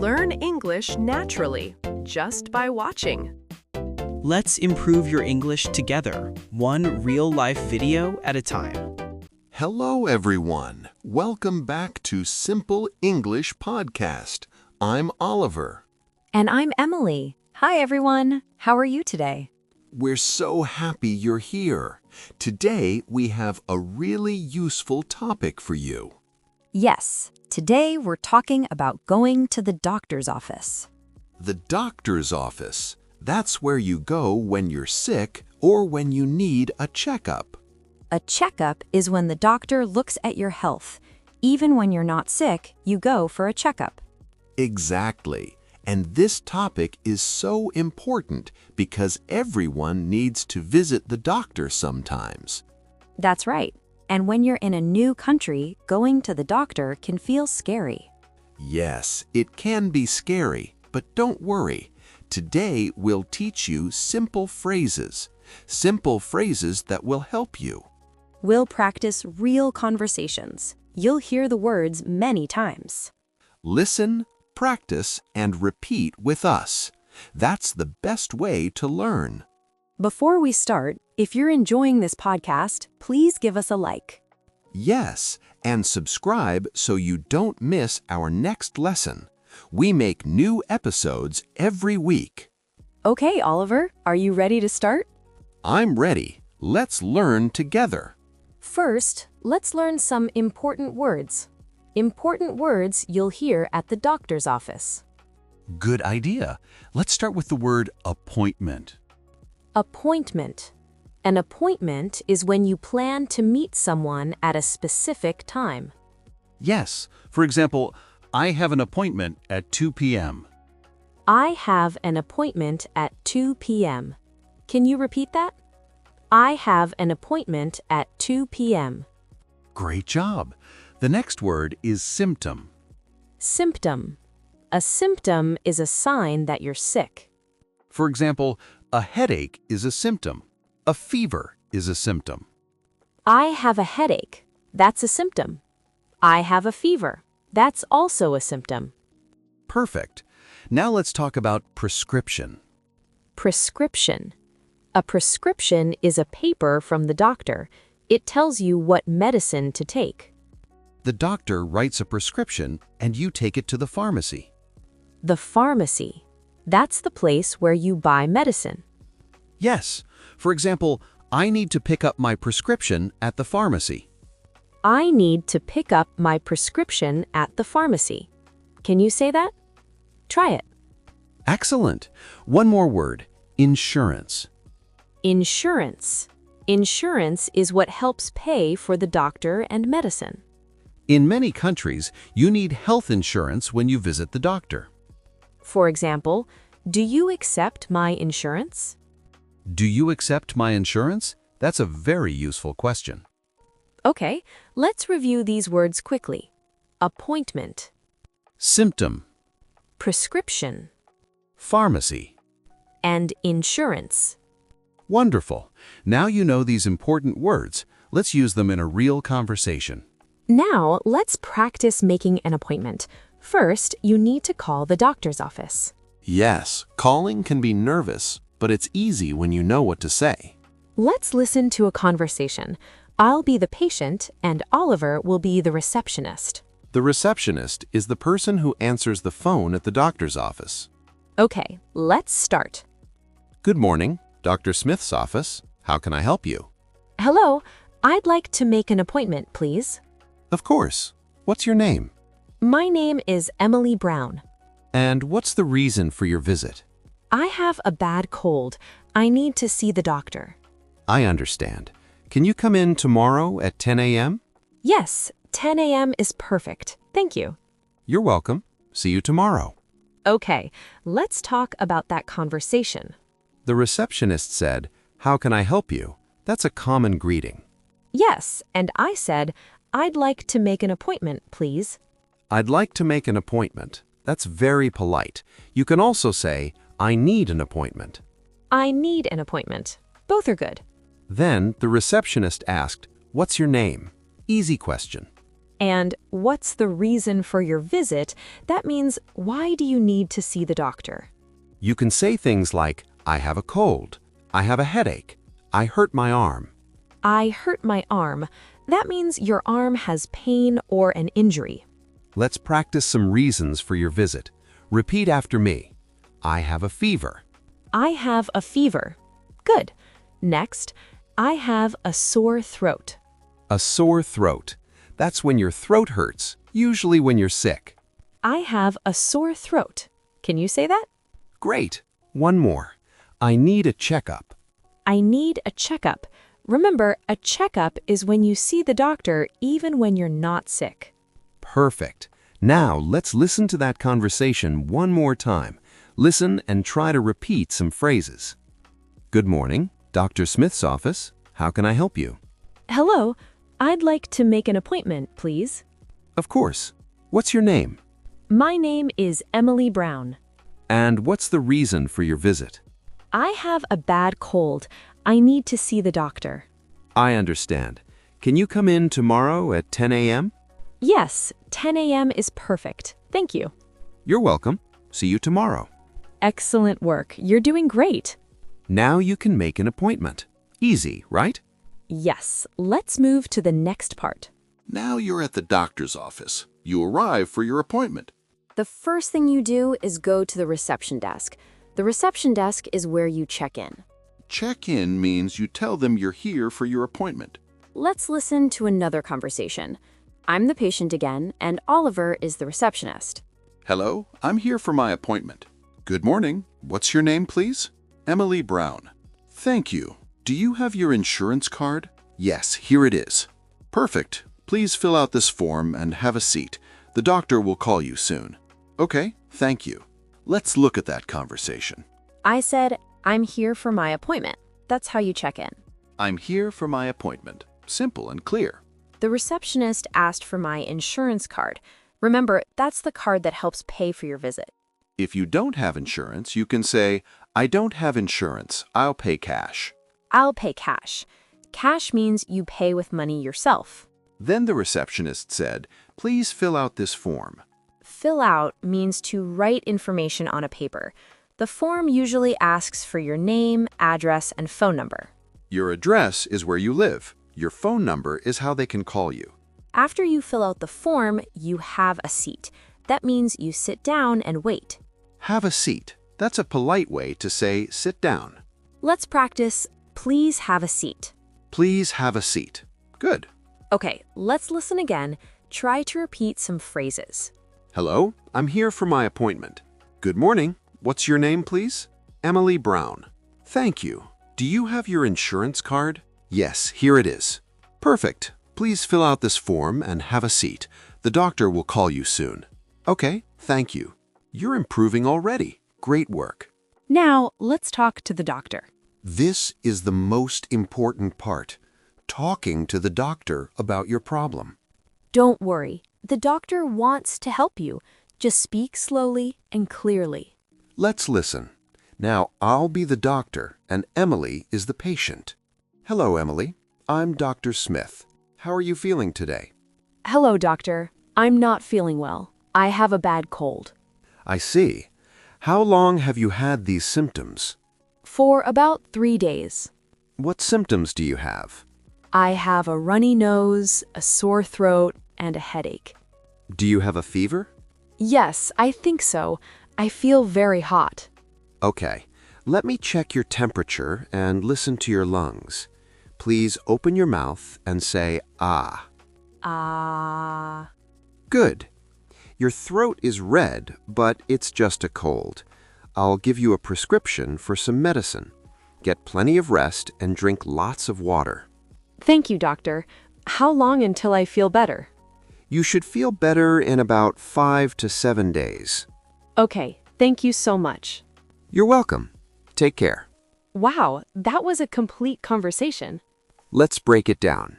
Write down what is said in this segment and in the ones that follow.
Learn English naturally, just by watching. Let's improve your English together, one real-life video at a time. Hello, everyone. Welcome back to Simple English Podcast. I'm Oliver. And I'm Emily. Hi, everyone. How are you today? We're so happy you're here. Today, we have a really useful topic for you. Yes, today we're talking about going to the doctor's office. The doctor's office. That's where you go when you're sick or when you need a checkup. A checkup is when the doctor looks at your health. Even when you're not sick, you go for a checkup. Exactly. And this topic is so important because everyone needs to visit the doctor sometimes. That's right. And when you're in a new country, going to the doctor can feel scary. Yes, it can be scary, but don't worry. Today we'll teach you simple phrases that will help you. We'll practice real conversations. You'll hear the words many times. Listen, practice, and repeat with us. That's the best way to learn. Before we start, if you're enjoying this podcast, please give us a like. Yes, and subscribe so you don't miss our next lesson. We make new episodes every week. Okay, Oliver, are you ready to start? I'm ready. Let's learn together. First, let's learn some important words. Important words you'll hear at the doctor's office. Good idea. Let's start with the word appointment. Appointment. An appointment is when you plan to meet someone at a specific time. Yes. For example, I have an appointment at 2 p.m. I have an appointment at 2 p.m. Can you repeat that? I have an appointment at 2 p.m. Great job. The next word is symptom. Symptom. A symptom is a sign that you're sick. For example, a headache is a symptom. A fever is a symptom. I have a headache. That's a symptom. I have a fever. That's also a symptom. Perfect. Now let's talk about prescription. Prescription. A prescription is a paper from the doctor. It tells you what medicine to take. The doctor writes a prescription and you take it to the pharmacy. The pharmacy. That's the place where you buy medicine. Yes. For example, I need to pick up my prescription at the pharmacy. I need to pick up my prescription at the pharmacy. Can you say that? Try it. Excellent. One more word, insurance. Insurance. Insurance is what helps pay for the doctor and medicine. In many countries, you need health insurance when you visit the doctor. For example, do you accept my insurance? Do you accept my insurance? That's a very useful question. Okay, let's review these words quickly. Appointment. Symptom. Prescription. Pharmacy. And insurance. Wonderful. Now you know these important words. Let's use them in a real conversation. Now, let's practice making an appointment. First, you need to call the doctor's office. Yes, calling can be nervous, but it's easy when you know what to say. Let's listen to a conversation. I'll be the patient, and Oliver will be the receptionist. The receptionist is the person who answers the phone at the doctor's office. Okay, let's start. Good morning, Dr. Smith's office. How can I help you? Hello, I'd like to make an appointment, please. Of course. What's your name? My name is Emily Brown. And what's the reason for your visit? I have a bad cold. I need to see the doctor. I understand. Can you come in tomorrow at 10 a.m.? Yes, 10 a.m. is perfect. Thank you. You're welcome. See you tomorrow. Okay, let's talk about that conversation. The receptionist said, "How can I help you?" That's a common greeting. Yes, and I said, I'd like to make an appointment, please. I'd like to make an appointment. That's very polite. You can also say, I need an appointment. I need an appointment. Both are good. Then the receptionist asked, "What's your name?" Easy question. And what's the reason for your visit? That means, why do you need to see the doctor? You can say things like, I have a cold, I have a headache, I hurt my arm. I hurt my arm. That means your arm has pain or an injury. Let's practice some reasons for your visit. Repeat after me. I have a fever. I have a fever. Good. Next, I have a sore throat. A sore throat. That's when your throat hurts, usually when you're sick. I have a sore throat. Can you say that? Great. One more. I need a checkup. I need a checkup. Remember, a checkup is when you see the doctor even when you're not sick. Perfect. Now let's listen to that conversation one more time. Listen and try to repeat some phrases. Good morning, Dr. Smith's office. How can I help you? Hello, I'd like to make an appointment, please. Of course. What's your name? My name is Emily Brown. And what's the reason for your visit? I have a bad cold. I need to see the doctor. I understand. Can you come in tomorrow at 10 a.m.? Yes, 10 a.m. is perfect. Thank you. You're welcome. See you tomorrow. Excellent work. You're doing great. Now you can make an appointment. Easy, right? Yes, let's move to the next part. Now you're at the doctor's office. You arrive for your appointment. The first thing you do is go to the reception desk. The reception desk is where you check in. Check-in means you tell them you're here for your appointment. Let's listen to another conversation. I'm the patient again, and Oliver is the receptionist. Hello, I'm here for my appointment. Good morning. What's your name, please? Emily Brown. Thank you. Do you have your insurance card? Yes, here it is. Perfect. Please fill out this form and have a seat. The doctor will call you soon. Okay, thank you. Let's look at that conversation. I said, I'm here for my appointment. That's how you check in. I'm here for my appointment. Simple and clear. The receptionist asked for my insurance card. Remember, that's the card that helps pay for your visit. If you don't have insurance, you can say, I don't have insurance. I'll pay cash. I'll pay cash. Cash means you pay with money yourself. Then the receptionist said, please fill out this form. Fill out means to write information on a paper. The form usually asks for your name, address, and phone number. Your address is where you live. Your phone number is how they can call you. After you fill out the form, you have a seat. That means you sit down and wait. Have a seat. That's a polite way to say sit down. Let's practice, please have a seat. Please have a seat. Good. Okay, let's listen again. Try to repeat some phrases. Hello, I'm here for my appointment. Good morning. What's your name, please? Emily Brown. Thank you. Do you have your insurance card? Yes, here it is. Perfect. Please fill out this form and have a seat. The doctor will call you soon. Okay, thank you. You're improving already. Great work. Now, let's talk to the doctor. This is the most important part. Talking to the doctor about your problem. Don't worry. The doctor wants to help you. Just speak slowly and clearly. Let's listen. Now, I'll be the doctor, and Emily is the patient. Hello, Emily. I'm Dr. Smith. How are you feeling today? Hello, doctor. I'm not feeling well. I have a bad cold. I see. How long have you had these symptoms? For about 3 days. What symptoms do you have? I have a runny nose, a sore throat, and a headache. Do you have a fever? Yes, I think so. I feel very hot. Okay. Let me check your temperature and listen to your lungs. Please open your mouth and say, ah. Ah. Good. Your throat is red, but it's just a cold. I'll give you a prescription for some medicine. Get plenty of rest and drink lots of water. Thank you, doctor. How long until I feel better? You should feel better in about 5 to 7 days. Okay, thank you so much. You're welcome. Take care. Wow, that was a complete conversation. Let's break it down.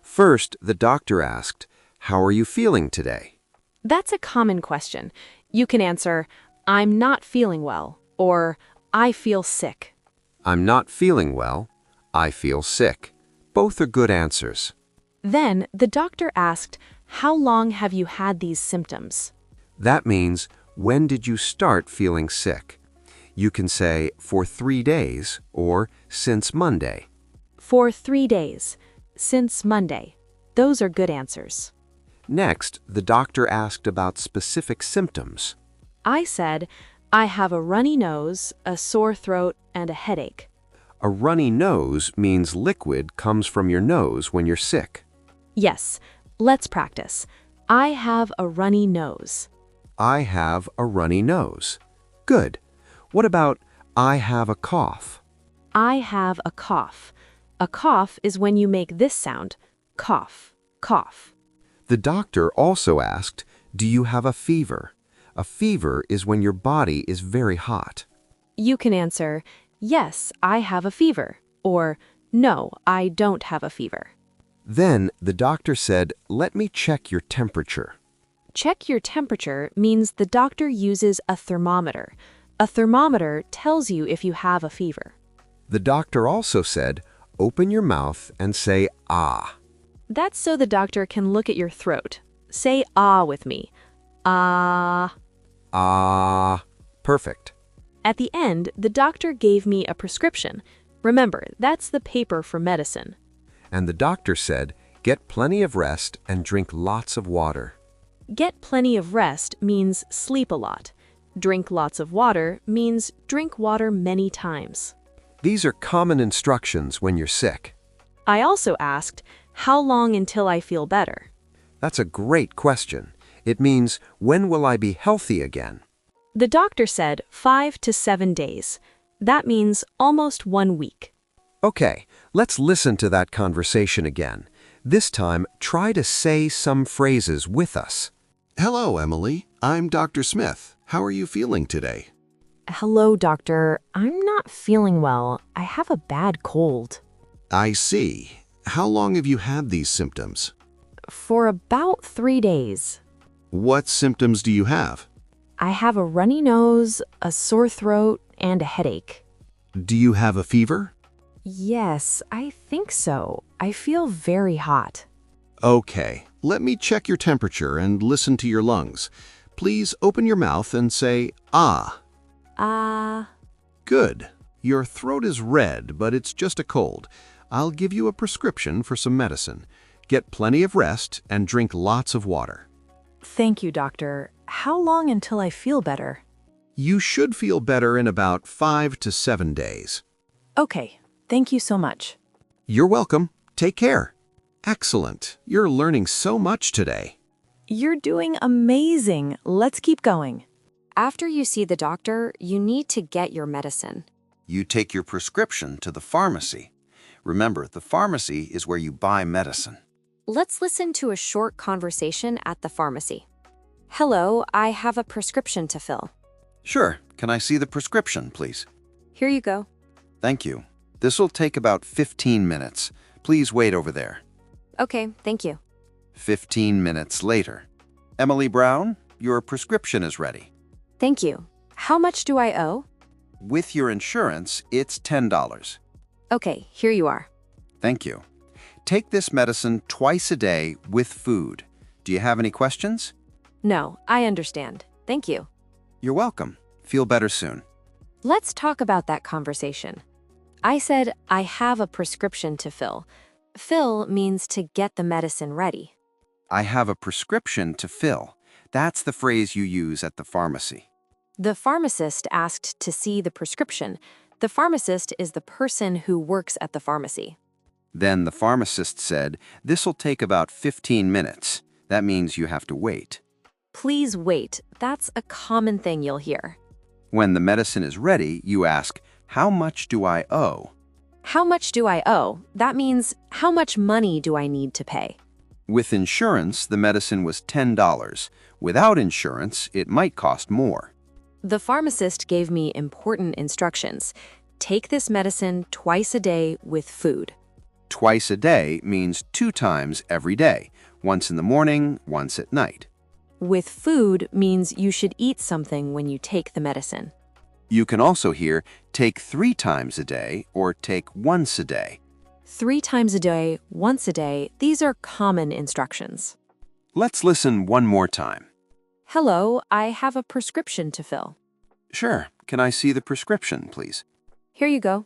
First, the doctor asked, how are you feeling today? That's a common question. You can answer, I'm not feeling well, or I feel sick. I'm not feeling well. I feel sick. Both are good answers. Then the doctor asked, how long have you had these symptoms? That means, when did you start feeling sick? You can say, for 3 days, or since Monday. For 3 days. Since Monday. Those are good answers. Next, the doctor asked about specific symptoms. I said, I have a runny nose, a sore throat, and a headache. A runny nose means liquid comes from your nose when you're sick. Yes, let's practice. I have a runny nose. I have a runny nose. Good. What about I have a cough? I have a cough. A cough is when you make this sound. Cough, cough. The doctor also asked, do you have a fever? A fever is when your body is very hot. You can answer, yes, I have a fever, or no, I don't have a fever. Then the doctor said, let me check your temperature. Check your temperature means the doctor uses a thermometer. A thermometer tells you if you have a fever. The doctor also said, open your mouth and say ah. That's so the doctor can look at your throat. Say ah with me. Ah. Ah. Perfect. At the end, the doctor gave me a prescription. Remember, that's the paper for medicine. And the doctor said, get plenty of rest and drink lots of water. Get plenty of rest means sleep a lot. Drink lots of water means drink water many times. These are common instructions when you're sick. I also asked, how long until I feel better? That's a great question. It means, when will I be healthy again? The doctor said 5 to 7 days. That means almost 1 week. Okay, let's listen to that conversation again. This time, try to say some phrases with us. Hello, Emily. I'm Dr. Smith. How are you feeling today? Hello, doctor. I'm not feeling well. I have a bad cold. I see. How long have you had these symptoms? For about 3 days. What symptoms do you have? I have a runny nose, a sore throat, and a headache. Do you have a fever? Yes, I think so. I feel very hot. Okay, let me check your temperature and listen to your lungs. Please open your mouth and say, ah. Good. Your throat is red, but it's just a cold. I'll give you a prescription for some medicine. Get plenty of rest and drink lots of water. Thank you, doctor. How long until I feel better? You should feel better in about 5 to 7 days. Okay, thank you so much. You're welcome. Take care. Excellent. You're learning so much today. You're doing amazing. Let's keep going. After you see the doctor, you need to get your medicine. You take your prescription to the pharmacy. Remember, the pharmacy is where you buy medicine. Let's listen to a short conversation at the pharmacy. Hello, I have a prescription to fill. Sure. Can I see the prescription, please? Here you go. Thank you. This'll take about 15 minutes. Please wait over there. Okay, thank you. 15 minutes later. Emily Brown, your prescription is ready. Thank you. How much do I owe? With your insurance, it's $10. Okay, here you are. Thank you. Take this medicine twice a day with food. Do you have any questions? No, I understand. Thank you. You're welcome. Feel better soon. Let's talk about that conversation. I said, I have a prescription to fill. Fill means to get the medicine ready. I have a prescription to fill. That's the phrase you use at the pharmacy. The pharmacist asked to see the prescription. The pharmacist is the person who works at the pharmacy. Then the pharmacist said, this'll take about 15 minutes. That means you have to wait. Please wait. That's a common thing you'll hear. When the medicine is ready, you ask, how much do I owe? How much do I owe? That means, how much money do I need to pay? With insurance, the medicine was $10. Without insurance, it might cost more. The pharmacist gave me important instructions. Take this medicine twice a day with food. Twice a day means 2 times every day, once in the morning, once at night. With food means you should eat something when you take the medicine. You can also hear take 3 times a day or take once a day. 3 times a day, once a day, these are common instructions. Let's listen one more time. Hello, I have a prescription to fill. Sure. Can I see the prescription, please? Here you go.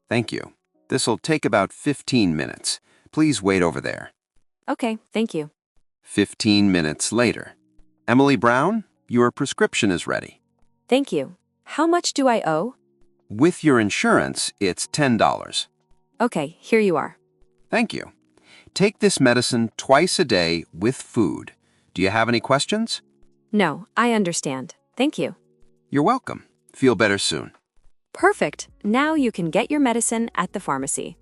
Thank you. This'll take about 15 minutes. Please wait over there. Okay, thank you. 15 minutes later. Emily Brown, your prescription is ready. Thank you. How much do I owe? With your insurance, it's $10. Okay, here you are. Thank you. Take this medicine twice a day with food. Do you have any questions? No, I understand. Thank you. You're welcome. Feel better soon. Perfect. Now you can get your medicine at the pharmacy.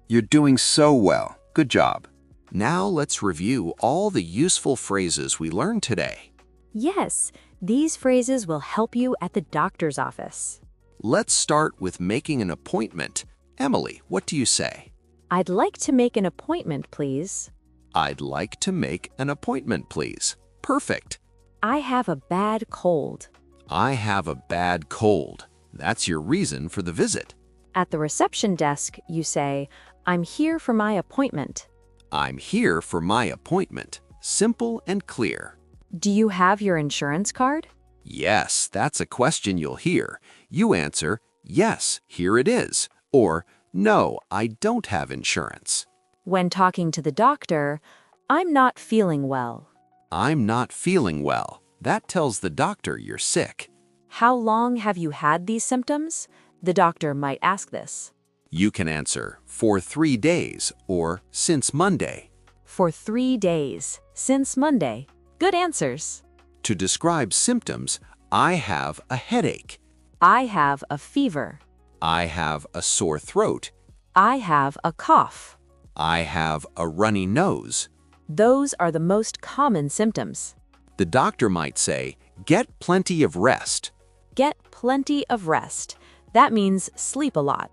You're doing so well. Good job. Now let's review all the useful phrases we learned today. Yes, these phrases will help you at the doctor's office. Let's start with making an appointment. Emily, what do you say? I'd like to make an appointment, please. I'd like to make an appointment, please. Perfect. I have a bad cold. I have a bad cold. That's your reason for the visit. At the reception desk, you say, I'm here for my appointment. I'm here for my appointment. Simple and clear. Do you have your insurance card? Yes, that's a question you'll hear. You answer, yes, here it is. Or, no, I don't have insurance. When talking to the doctor, I'm not feeling well. I'm not feeling well. That tells the doctor you're sick. How long have you had these symptoms? The doctor might ask this. You can answer, for 3 days, or since Monday. For 3 days, since Monday. Good answers. To describe symptoms, I have a headache. I have a fever. I have a sore throat. I have a cough. I have a runny nose. Those are the most common symptoms. The doctor might say, get plenty of rest. Get plenty of rest. That means sleep a lot.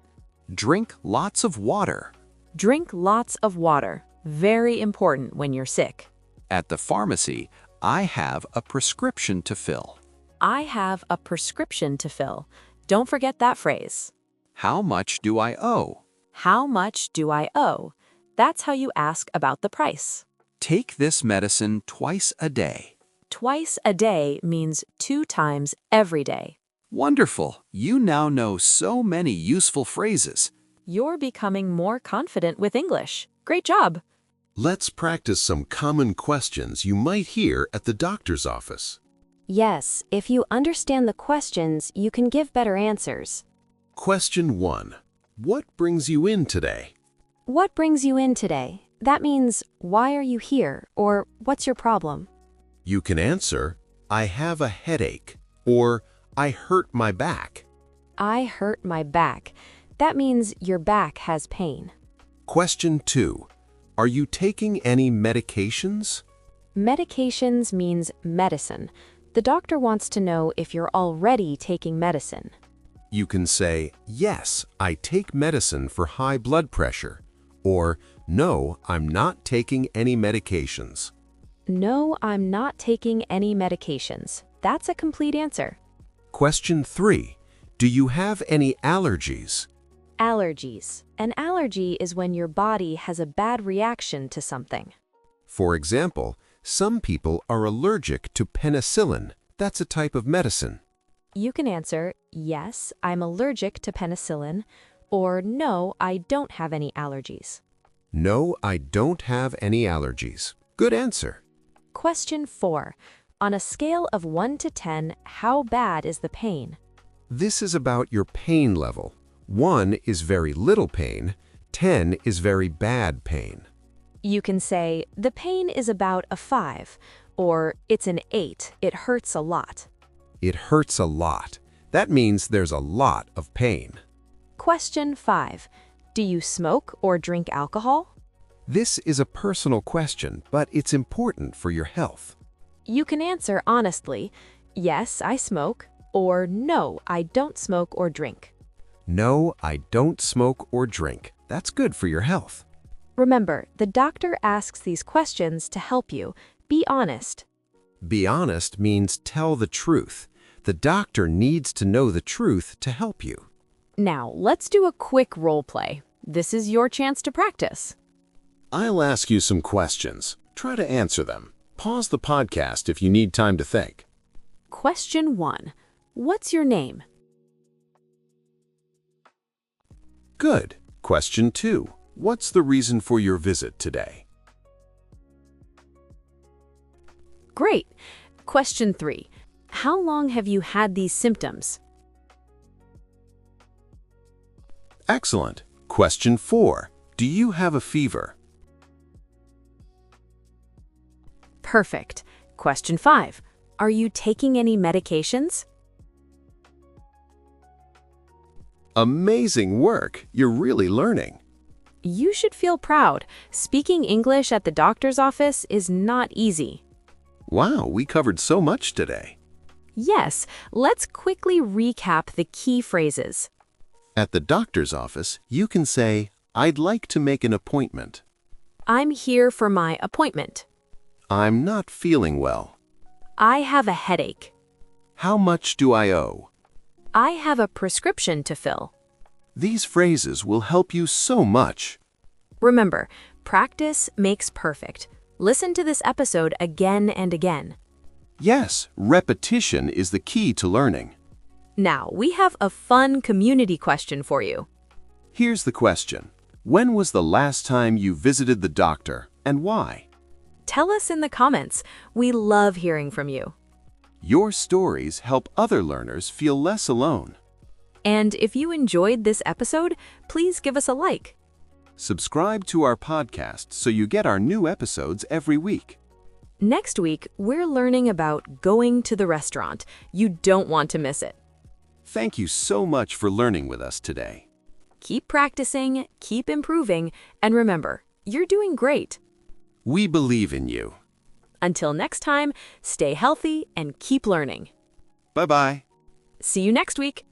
Drink lots of water. Drink lots of water. Very important when you're sick. At the pharmacy, I have a prescription to fill. I have a prescription to fill. Don't forget that phrase. How much do I owe? How much do I owe? That's how you ask about the price. Take this medicine twice a day. Twice a day means 2 times every day. Wonderful! You now know so many useful phrases. You're becoming more confident with English. Great job! Let's practice some common questions you might hear at the doctor's office. Yes, if you understand the questions, you can give better answers. Question 1. What brings you in today? What brings you in today? That means, why are you here? Or, what's your problem? You can answer, I have a headache, or I hurt my back. I hurt my back. That means your back has pain. Question 2. Are you taking any medications? Medications means medicine. The doctor wants to know if you're already taking medicine. You can say, yes, I take medicine for high blood pressure, or no, I'm not taking any medications. No, I'm not taking any medications. That's a complete answer. Question 3. Do you have any allergies? Allergies. An allergy is when your body has a bad reaction to something. For example, some people are allergic to penicillin. That's a type of medicine. You can answer, yes, I'm allergic to penicillin, or no, I don't have any allergies. No, I don't have any allergies. Good answer. Question 4. On a scale of 1 to 10, how bad is the pain? This is about your pain level. 1 is very little pain, 10 is very bad pain. You can say, the pain is about a 5, or it's an 8, it hurts a lot. It hurts a lot. That means there's a lot of pain. Question 5. Do you smoke or drink alcohol? This is a personal question, but it's important for your health. You can answer honestly, yes, I smoke, or no, I don't smoke or drink. No, I don't smoke or drink. That's good for your health. Remember, the doctor asks these questions to help you. Be honest. Be honest means tell the truth. The doctor needs to know the truth to help you. Now, let's do a quick role play. This is your chance to practice. I'll ask you some questions. Try to answer them. Pause the podcast if you need time to think. Question 1. What's your name? Good. Question 2. What's the reason for your visit today? Great. Question 3. How long have you had these symptoms? Excellent. Question 4. Do you have a fever? Perfect. Question 5. Are you taking any medications? Amazing work! You're really learning. You should feel proud. Speaking English at the doctor's office is not easy. Wow, we covered so much today. Yes, let's quickly recap the key phrases. At the doctor's office, you can say, I'd like to make an appointment. I'm here for my appointment. I'm not feeling well. I have a headache. How much do I owe? I have a prescription to fill. These phrases will help you so much. Remember, practice makes perfect. Listen to this episode again and again. Yes, repetition is the key to learning. Now, we have a fun community question for you. Here's the question. When was the last time you visited the doctor, and why? Tell us in the comments. We love hearing from you. Your stories help other learners feel less alone. And if you enjoyed this episode, please give us a like. Subscribe to our podcast so you get our new episodes every week. Next week, we're learning about going to the restaurant. You don't want to miss it. Thank you so much for learning with us today. Keep practicing, keep improving, and remember, you're doing great. We believe in you. Until next time, stay healthy and keep learning. Bye-bye. See you next week.